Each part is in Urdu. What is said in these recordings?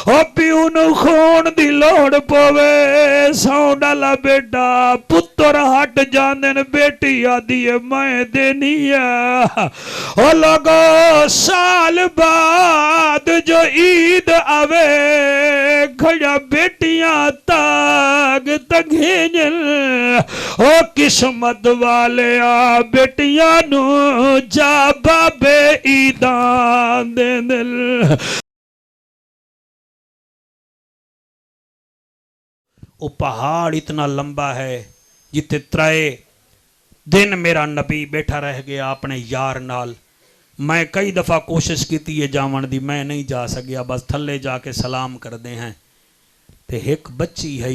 او پیو نو خون دی لوڑ پوے سو ڈالا بیٹا پتر ہٹ جاندن بیٹی آدھی میں دینی ہے او لوگو سال بعد جو عید آوے کھڑا بیٹیاں تاگ تگھینل او قسمت والے آ بیٹیاں نو جا بابے عیدان دین دل وہ پہاڑ اتنا لمبا ہے جتے ترائے دن میرا نبی بیٹھا رہ گیا اپنے یار نال میں کئی دفعہ کوشش کی تھی یہ جاون دی میں نہیں جا سکیا بس تھلے جا کے سلام کر دے ہیں تے ایک بچی ہے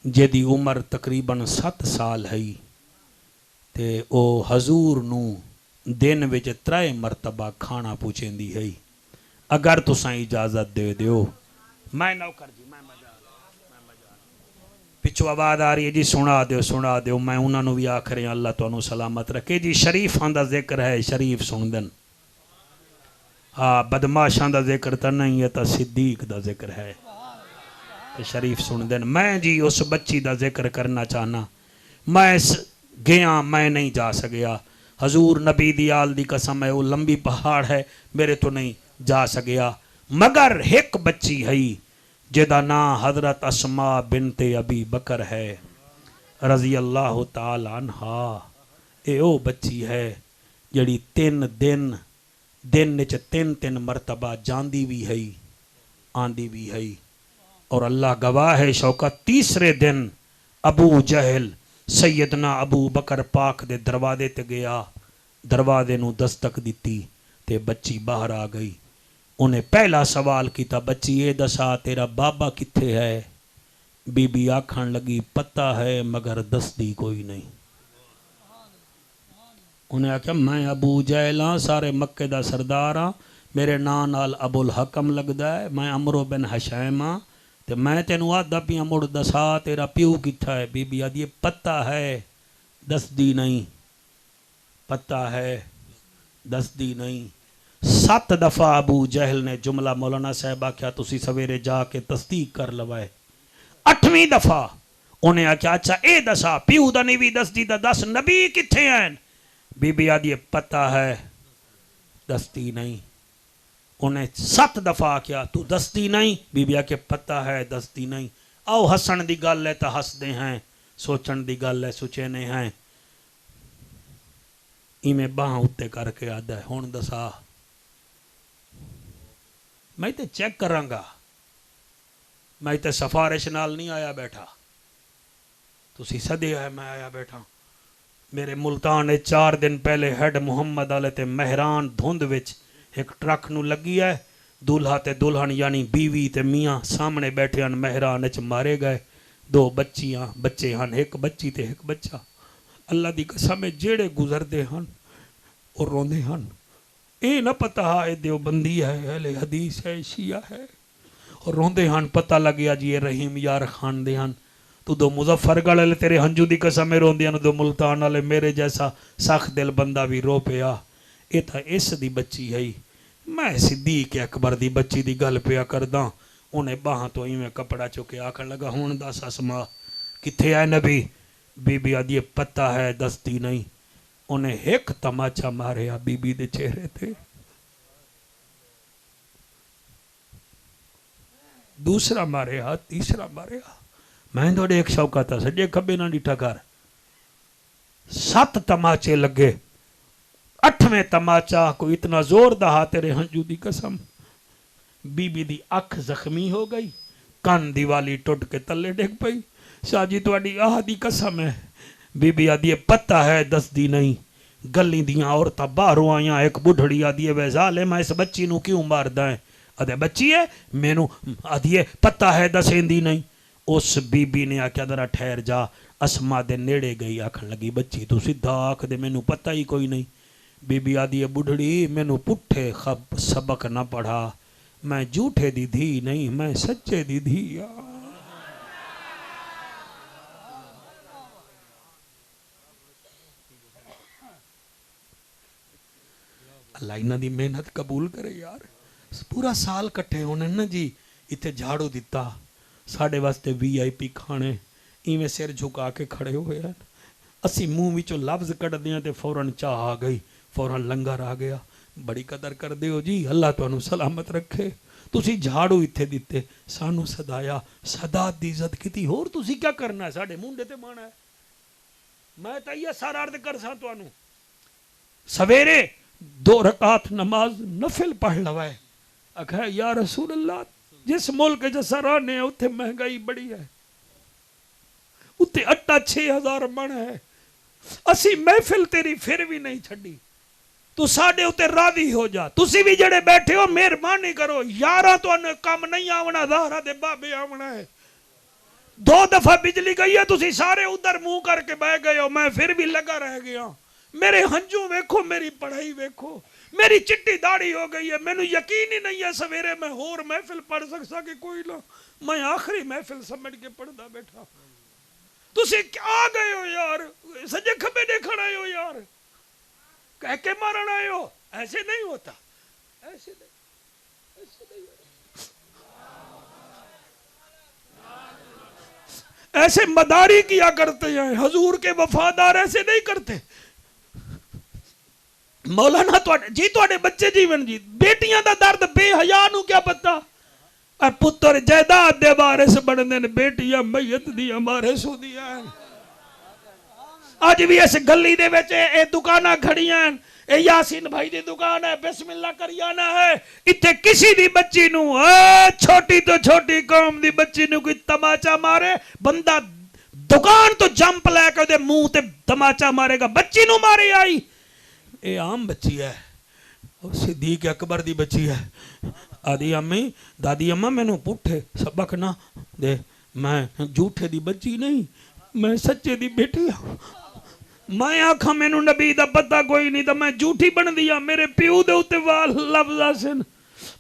جیدی عمر تقریباً 7 سال ہے تے او حضور نو دن وچ 3 مرتبہ کھانا پوچھیں دی ہے اگر تساں اجازت دے دیو میں نوکر جی میں پچھو آواز آ رہی ہے جی سنا دیو میں انہاں نو بھی آکھ رہے ہیں اللہ تو انہوں سلامت رکھے جی شریفاں دا ذکر ہے شریف سن دن بدماشاں دا ذکر تا نہیں ہے تا صدیق دا ذکر ہے شریف سن دن میں جی اس بچی دا ذکر کرنا چاہنا میں گیا میں نہیں جا سکیا حضور نبی دی آل دی قسم ہے وہ لمبی پہاڑ ہے میرے تو نہیں جا سکیا مگر ایک بچی ہے جدا نا حضرت اسماء بنت ابی بکر ہے رضی اللہ تعالی عنہ اے او بچی ہے جڑی 3 دن نچ 3 مرتبہ جاندی بھی ہے آندی بھی ہے اور اللہ گواہ ہے شوکت تیسرے دن ابو جہل سیدنا ابو بکر پاک دے دروازے تے گیا دروازے نو دستک دیتی تے بچی باہر آ گئی انہیں پہلا سوال کیتا بچی یہ دسا تیرا بابا کتھے ہے بی بی آکھن لگی پتہ ہے مگر دستی کوئی نہیں انہیں کہا میں ابو جہل ہاں سارے مکے دا سردار ہاں میرے نام نال ابو الحکم لگدا ہے میں عمرو بن حشیم ہاں تے میں تینوں آدھا پیاں مڑ دسا تیرا پیو کتھا ہے بی بی آدھی پتہ ہے دستی نہیں پتہ ہے دستی نہیں 7 دفعہ ابو جہل نے جملہ مولانا صاحبہ کیا تسی سویرے جا کے تصدیق کر لوائے 8ویں دفعہ انہیں آکھا اچھا اے دسا پیو دا نہیں بھی دستی دا 10 نبی کتھے ہیں بی بی آدھی پتہ ہے دستی نہیں انہیں 7 دفعہ کیا تو دستی نہیں بی بی آکھے پتہ ہے دستی نہیں آؤ ہسن دی گل ہے تا ہس دے ہیں سوچن دی گل ہے سوچینے ہیں میں باہاں اتے کر کے آدھا ہے ہون دسا میں تے چیک کروں گا میں تے سفارش نال نہیں آیا بیٹھا تسی صدی ہے میں آیا بیٹھا میرے ملتان 4 دن پہلے ہیڈ محمد آلے تے مہران دھند وچ ایک ٹرک نو لگی ہے دولہا تے دلہن یعنی بیوی تے میاں سامنے بیٹھے ہیں مہران وچ مارے گئے 2 بچے ہیں ایک بچی تے ایک بچہ اللہ دی قسم جیڑے گزر دے ہیں اور روندے ہیں اے نہ پتہ ہے دیوبندی ہے اہل حدیث ہے شیعہ ہے اور روندے ہیں پتہ لگیا جی یہ رحیم یار خان دے ہیں تو دو مظفر گڑھ لے تیرے ہنجو دی قسم روندے ہیں دو ملتان والے میرے جیسا سخت دل بندہ بھی رو پیا اے تھا اس دی بچی ہے میں صدیق اکبر دی بچی دی گل پیا کرداں انہیں باہاں تو میں کپڑا چکے آکھن لگا ہون دس اسماء کتھے آئے نبی بی بی آدھی پتہ ہے دستی نہیں انہیں ایک تماچا ماریا بی بی دے چہرے تھے دوسرا ماریا تیسرا ماریا میں تو ایک شوقہ تھا سجے کبھی نہ ڈیٹھا کر 7 تماچے لگے 8ویں تماچا کو اتنا زور دہا تیرے ہنجو دی قسم بی بی دی اکھ زخمی ہو گئی کان دیوالی ٹوٹ کے تلے ڈگ پئی شاہ جی تواڈی آہ دی قسم ہے بی بی آدھی پتہ ہے دستی نہیں گلی دیاں عورتاں باہروں آیاں ایک بڑھڑی آدھی وے ظالم اس بچی نو کیوں ماردا ہے آدھے بچی ہے مینوں آدھی پتہ ہے دسیندی نہیں اس بی بی نے آکھیا ذرا ٹھہر جا اسما دے نیڑے گئی آکھن لگی بچی تو سیدھا آکھ دے مینوں پتہ ہی کوئی نہیں بی بی آدھی بڑھڑی مینوں پٹھے خب سبق نہ پڑھا میں جھوٹے دی دھی نہیں میں سچے دی دھی اللہ انہاں دی محنت قبول کرے یار پورا سال کٹھے ہونے نا جی اتنے جھاڑو دیتا ساڑھے واسطے VIP کھانے ایویں سر جھکا کے کھڑے ہوئے ہیں اسی منہ وچوں لفظ کٹ دیاں تے فوراً چاہ آ گئی فوراً لنگر آ گیا بڑی قدر کر دیو جی اللہ تانوں سلامت رکھے تسی جھاڑو اتھے دیتے سانو صدایا صدات دی عزت کیتی ہور تسی کیا کرنا ہے ساڑھے منڈے تے مانا ہے میں تا یہ سارا عرض کر ساں تانوں سویرے 2 رکعت نماز نفل پڑھ لوائے اکھا یا رسول اللہ جس ملک جیسا رانے ہیں اتھے مہنگائی بڑی ہے اتھے اٹا 6000 من ہے اسی محفل تیری پھر بھی نہیں چھڑی تو ساڑھے اتھے راضی ہو جا تسی بھی جڑے بیٹھے ہو مہربانی کرو یارہ تو انہیں کام نہیں آونا ظاہرہ دے بابے آونا ہے 2 دفعہ بجلی گئی ہے تسی سارے ادھر منہ کر کے بہ گئے ہو میں پھر بھی لگا رہ گیا میرے ہنجوں ویکھو میری پڑھائی ویکھو میری چٹی داڑھی ہو گئی ہے میں نے یقین ہی نہیں ہے سویرے میں اور محفل پڑھ سکتا کہ کوئی نہ میں آخری محفل سمجھ کے پڑھدا بیٹھا تسی کیا گئے ہو یار سجے کھبے دیکھن آئے ہو یار کہہ کے مارن آئے ہو ایسے نہیں ہوتا ایسے نہیں ایسے مداری کیا کرتے ہیں حضور کے وفادار ایسے نہیں کرتے مولانا جی تواڈے بچے جیون جی بیٹیاں دا درد بے حیا نو کیا پتا اور پتر جائیداد دے وارث بننے نے بیٹیاں میت دیاں وارث ہوندیاں اج بھی اس گلی دے وچ اے دکاناں کھڑیاں اے یاسین بھائی دی دکان ہے بسم اللہ کریانہ ہے اتھے کسی دی بچی نو چھوٹی تو چھوٹی قوم دی بچی نو کوئی تماچا مارے بندہ دکان تو جمپ لے کے دے منہ تے تماچا مارے گا بچی نو مارے آئی اے عام بچی ہے صدیق اکبر دی بچی ہے آدھی امی دادی اماں میں نو پوٹھے سبق نہ دے میں جھوٹے دی بچی نہیں میں سچے دی بیٹی ہوں میں آکھا میں نو نبی دا پتہ کوئی نہیں تو میں جھوٹی بن دیا میرے پیو دے اتے وال لفظہ سن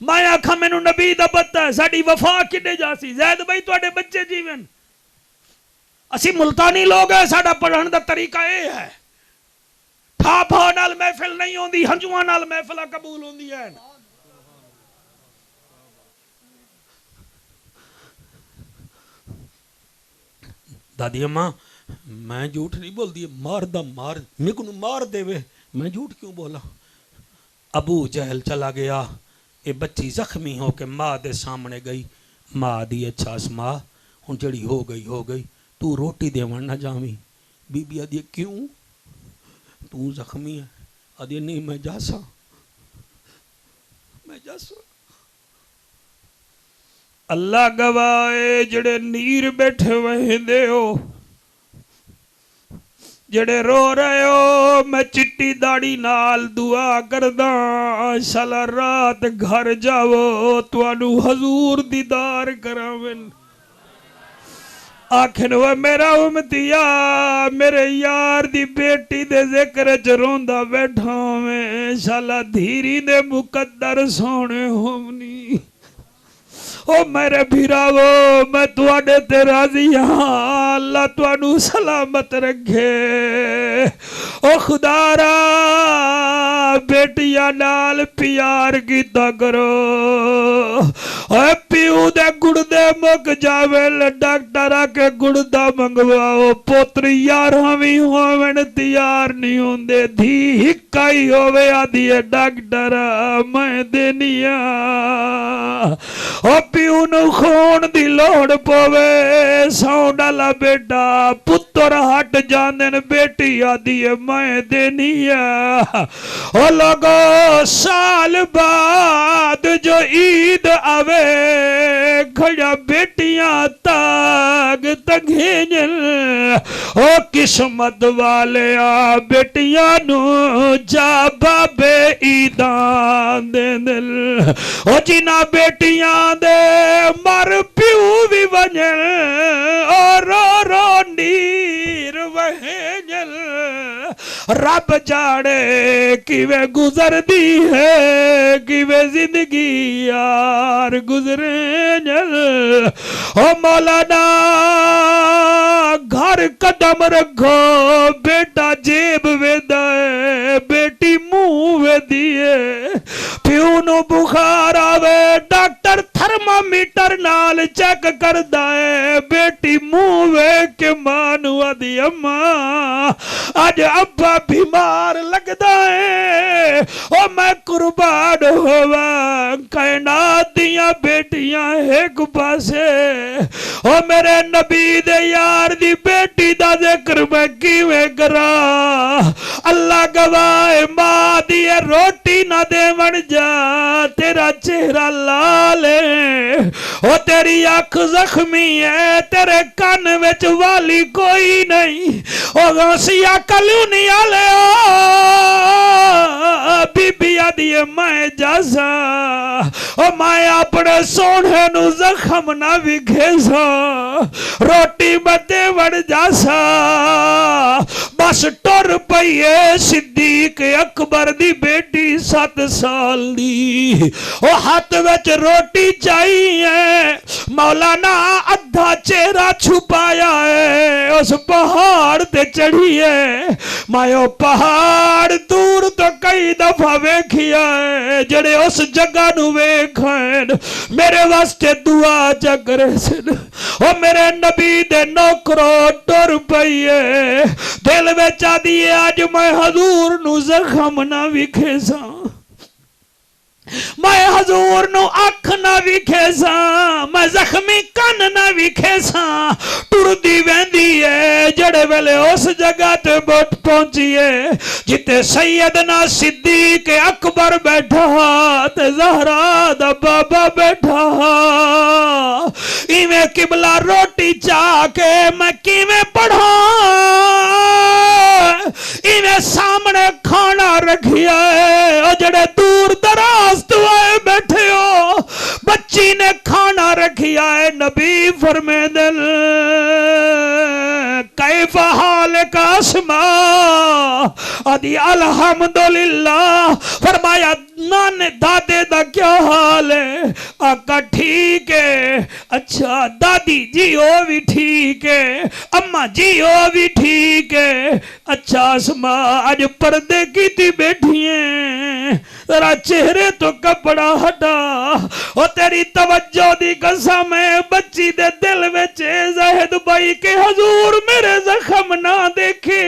میں آکھا میں نو نبی دا پتہ ہے ساڑی وفا کنے جاسی زید بھائی تو اڈے بچے جیون اسی ملتانی لوگ ہیں ساڑا پڑھن دا طریقہ اے ہے تھا بھا نال محفل نہیں ہوندی ہنجوان نال محفلہ قبول ہوندی ہے دادی اماں میں جھوٹ نہیں بول دی مار دا مار میں کو مار دے وے میں جھوٹ کیوں بولا ابو جہل چلا گیا اے بچی زخمی ہو کے ماں دے سامنے گئی ماں دی اچھا ماں ہن جڑی ہو گئی تو روٹی دیون نہ جاویں بی بی آدھی کیوں تو زخمی ہے آدھی نہیں میں جاسا اللہ گواہے جڑے نیر بیٹھے وہیں دے ہو جڑے رو رہے ہو میں چٹی داڑی نال دعا کردہ شالا رات گھر جاؤ توانو حضور دیدار کراویں آکھن وہ میرا امتیا میرے یار دی بیٹی دے ذکر چروندا بیٹھا میں شالا دھیری دے مقدر سونے ہومنی او میرے بھیراو میں تواڈے تے راضی ہاں اللہ توانو سلامت رکھے او خدا را بیٹیاں نال پیار کیتا کرو اے پیو دے گڑدے مک جاوے ڈاکٹر آ کے گڑدا منگواؤ پوتری یارویں ہوویں تیار نہیں ہوندے دھی ہکائی ہووے آدھی ڈاکٹر میں دینیا او پیو نو خون دی لوڑ پوے سو ڈالا بیٹا پتر ہٹ جاندن بیٹی آدھی میں دینیا او لوگو سال بعد جو عید آوے کھڑا بیٹیاں تاگ تگھینل او قسمت والے آ بیٹیاں نو جا بابے عیدان دے دل او جنا بیٹیاں دے مر پیو بھی ونجن اور رو نیر وہنجل رب جاڑے کیوے گزر دی ہے کیوے زندگی یار گزرے جل او مولانا گھر قدم رکھو بیٹا جیب ویدہ ہے بیٹی منہ ویدی ہے پیو نو بخار آوے ڈاکٹر تھرما تھرمامیٹر نال چیک کردا ہے بیٹی منہ ویکھ کے ماں نوں آدھی اماں اج ابا بیمار لگدا ہے او میں قربان ہوواں کائنات دیاں بیٹیاں ایک پاسے او میرے نبی دے یار دی بیٹی دا ذکر میں کیویں کراں اللہ گواہ ماں دی روٹی نہ دیون جا تیرا چہرہ لال ہے او تیری اکھ زخمی ہے تیرے کان وچ والی کوئی نہیں او غوثیہ کلونی والے بی بی آدھی میں جاسا او میں اپنے سونے نو زخم نہ وکھیسا روٹی بدے وڑ جاسا بس ٹر پئیے صدیق اکبر دی بیٹی 7 سال دی او ہاتھ وچ روٹی چاہیے مولانا ادھا چہرہ چھپایا ہے اس پہاڑ تے چڑھی ہے میں او پہاڑ دور تو کئی دفعہ ویکھیا ہے جڑے اس جگہ نو ویکھن میرے واسطے دعا چکرے سن او میرے نبی دے نوکرو ٹر پئیے دل وچ آدھی اج میں حضور نو زخم نہ وکھیساں میں حضور نو اکھ نہ وکھیساں میں زخمی کن نہ وکھیساں ٹردی ویندی ہے جڑے ویلے اس جگہ تے بٹ پہنچیے جتے سیدنا صدیق اکبر بیٹھا تے زہرا دا بابا بیٹھا ایویں قبلہ روٹی چاہ کے میں کیویں پڑھاں ایویں سامنے کھانا رکھیا ہے او جڑے دور دراز تو آئے بیٹھے ہو بچی نے کھانا رکھیا ہے نبی فرمے دل کیف حالک اسماء ادھی الحمدللہ فرمایا نانے دادے دا کیا حال ہے آقا ٹھیک ہے اچھا دادی جی او بھی ٹھیک ہے اماں جی او بھی ٹھیک ہے اچھا اسماء آج پردے کی تھی بیٹھی ہیں ذرا چہرے تو کپڑا ہٹا او تیری توجہ دی قسم ہے بچی دے دل وچ زاہد بھائی کے حضور میرے زخم نہ دیکھے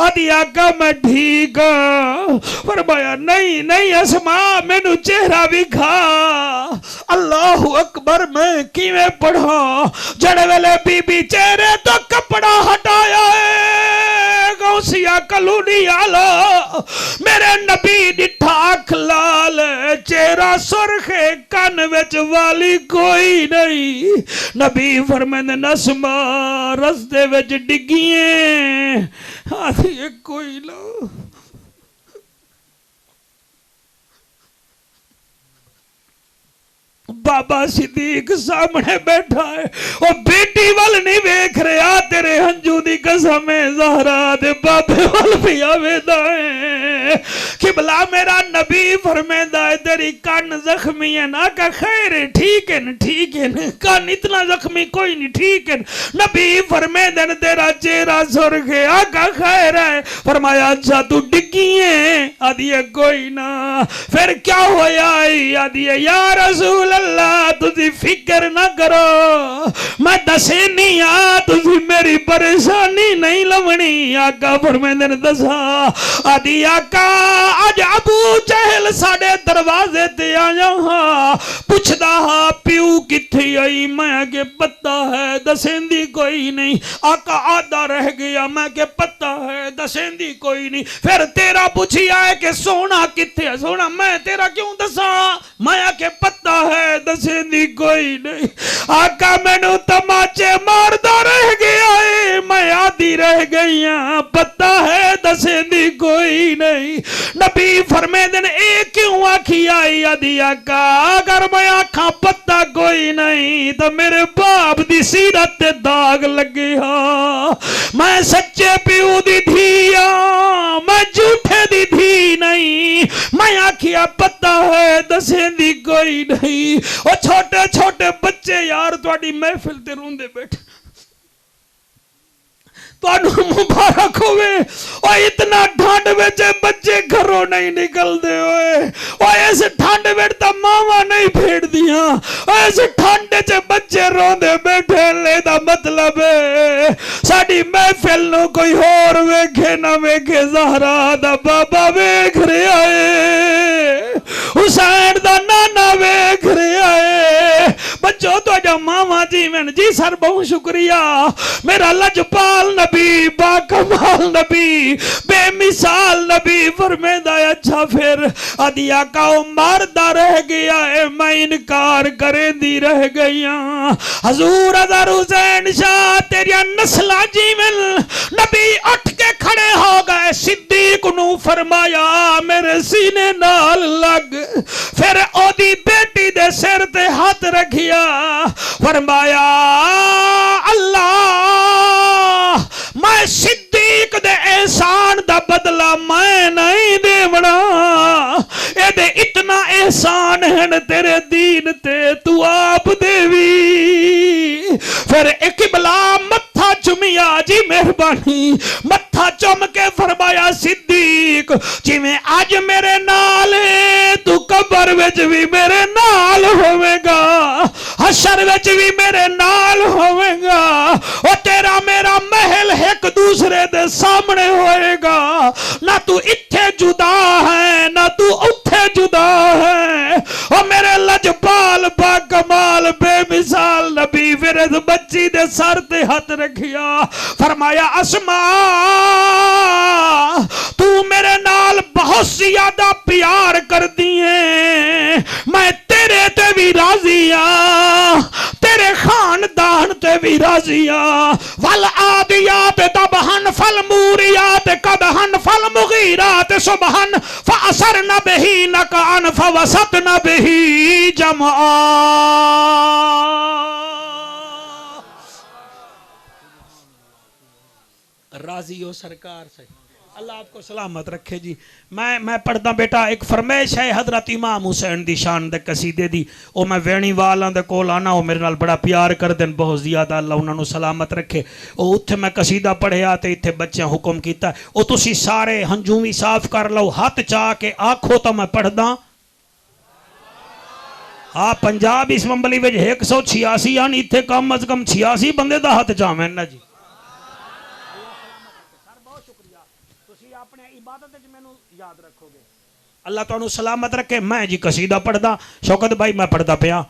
آدھی آقا میں ٹھیک ہوں فرمایا نہیں نہیں اسماء میں نو چہرہ بھی کھا اللہ اکبر میں کیویں پڑھا جڑے ویلے بی بی چہرے تو کپڑا ہٹایا ہے غوثیہ کلونی آلا میرے نبی ڈٹھا اکھ لال چہرہ سرخ کن وچ والی کوئی نہیں نبی فرمائے نسمہ رستے وچ ڈگیے آدھی کوئی نہ بابا صدیق سامنے بیٹھا ہے وہ بیٹی وال نہیں ویکھ رہا تیرے ہنجو دی قسم زہرا دے بابے وال بھی آویدہ ہے قبلہ میرا نبی فرمیدہ ہے تیری کان زخمی ہے نا کہ خیر ہے ٹھیک ہے کان اتنا زخمی کوئی نہیں ٹھیک ہے نبی فرمیدہ ہے تیرا چہرہ سرخ ہے آقا خیر ہے فرمایا اچھا تو ڈگی ہے آدھی ہے کوئی نا پھر کیا ہویا آدھی ہے یا رسول اللہ تجھے فکر نہ کرو میں دسے نہیں تجھے میری پریشانی نہیں لونی آقا فرمیدن دسا آدھی آقا آج ابو جہل ساڑے دروازے تے آیا ہاں پوچھدا ہاں پیو کتھی آئی میں کہ پتہ ہے دسیندی کوئی نہیں آقا آدھا رہ گیا میں کہ پتہ ہے دسیندی کوئی نہیں پھر تیرا پوچھی آئے کہ سونا کتھی ہے سونا میں تیرا کیوں دسا میں کہ پتہ ہے دسیندی کوئی نہیں آقا میں نو تماچے ماردہ رہ گیا ہے میں آدھی رہ گئی ہاں پتہ ہے دسیندی کوئی نہیں نبی فرمے دن ایک کیوں آکھی آئی آدھی آقا اگر میں آکھاں پتہ کوئی نہیں تو میرے باپ دی سیرت داغ لگی ہاں میں سچے پیو دی دھیا میں جھوٹے دی دھی نہیں میں آکھیا پتہ ہے دسیندی کوئی نہیں وہ چھوٹے چھوٹے بچے یار تواڈی محفل تے روندے بیٹھے تانوں مبارک ہوئے اور اتنا ٹھنڈ وچ بچے گھروں نہیں نکلدے ہوئے اور اس ٹھنڈ وچ تا ماواں نہیں بھیڑ دیاں اس ٹھنڈ وچ بچے روندے بیٹھے لے دا مطلب ہے ساڈی محفل نو کوئی ہور ویکھے نہ ویکھے زہرا دا بابا ویکھ رہا ہے حسین دا نانا ویکھ رہا ہے بچوں تو جا ماما جی سر بہت شکریہ میرا لجپال نبی با کمال نبی بے مثال نبی فرمیدہ اچھا پھر آدھی آقا ماردہ رہ گیا ہے میں انکار کریں دی رہ گیا حضور حضر حسین شاہ تیری نسلہ جیمل نبی اٹھ کے کھڑے ہو گئے صدیق نو فرمایا میرے سینے نال لگ پھر او دی بیٹی دے سر تے ہاتھ رکھیا فرمایا اللہ میں صدیق دے احسان دا بدلہ میں نہیں دے بڑا اے دے اتنا احسان ہے تیرے دین تے تو آپ دیوی پھر ایک بلا متھا چمیا جی مہربانی متھا چم کے فرمایا صدیق جی میں آج میرے نال تو قبر وچ بھی میرے نال ہوئے گا حشر وچ بھی میرے نال ہوئے گا اور تیرا میرا محل ایک دوسرے دے سامنے ہوئے گا نہ تو اتھے جدا ہے نہ تو اتھے جدا ہے اور میرے لجپال با کمال بے مثال نبی فرد بچی دے سر تے ہاتھ رکھیا فرمایا اسماء تو میرے نال بہت زیادہ پیار کر دیئے میں تیرے تے بھی راضی آں تیرے خاندان تے بھی راضی آں والعادیات دبہن فالموریات قدہن فالمغیرات صبحن فأسرن بہی نکان فوسطن بہی جمعا راضی ہو سرکار سے اللہ آپ کو سلامت رکھے جی میں پڑھتا بیٹا ایک فرمیش ہے حضرت امام حسین دی شان دے قصیدے دی او میں وینی والاں دے کول آنا او میرے نال بڑا پیار کر دین بہت زیادہ اللہ انہاں نو سلامت رکھے او اتھے میں قصیدہ پڑھیا تے اتھے بچیاں حکم کیتا ہے او تسی سارے ہنجومی صاف کر لو ہاتھ چاہ کے آنکھو تو میں پڑھدا پنجاب اس ممبلی وچ 186 یعنی اتھے کم از کم 86 بندے دا ہاتھ چاہ میں نا جی اللہ تو انہوں سلامت رکھے میں جی قصیدہ پڑھدا شوکت بھائی میں پڑھدا پیا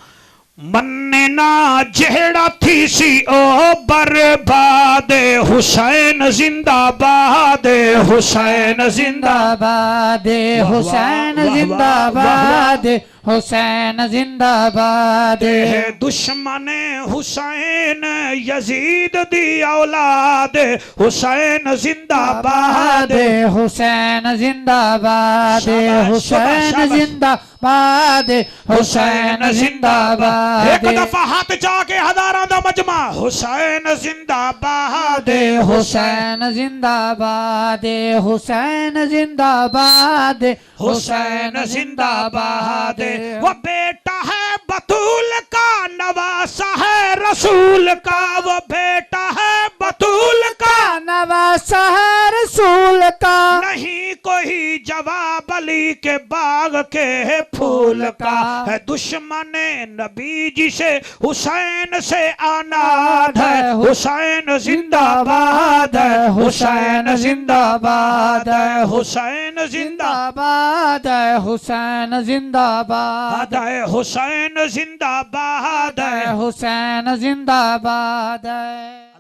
مننا جہڑا تھی سی او برباد حسین زندہ باد حسین زندہ باد حسین زندہ باد حسین زندہ باد دشمن حسین یزید دی اولاد حسین زندہ باد حسین زندہ باد حسین زندہ باد حسین زندہ باد ایک دفعہ ہاتھ جا کے ہزاراں دا مجمع حسین زندہ باد حسین زندہ باد حسین زندہ باد حسین زندہ باد وہ بیٹا ہے بطول کا نواسا ہے رسول کا وہ بیٹا ہے بطول کا نواسا ہے رسول کا نہیں کوئی جواب علی کے باغ کے پھول کا ہے دشمن نبی جی سے حسین سے آناد ہے حسین زندہ باد ہے حسین زندہ باد ہے حسین زندہ باد ہے حسین زندہ باد ہے حسین زندہ باد ہے حسین زندہ باد ہے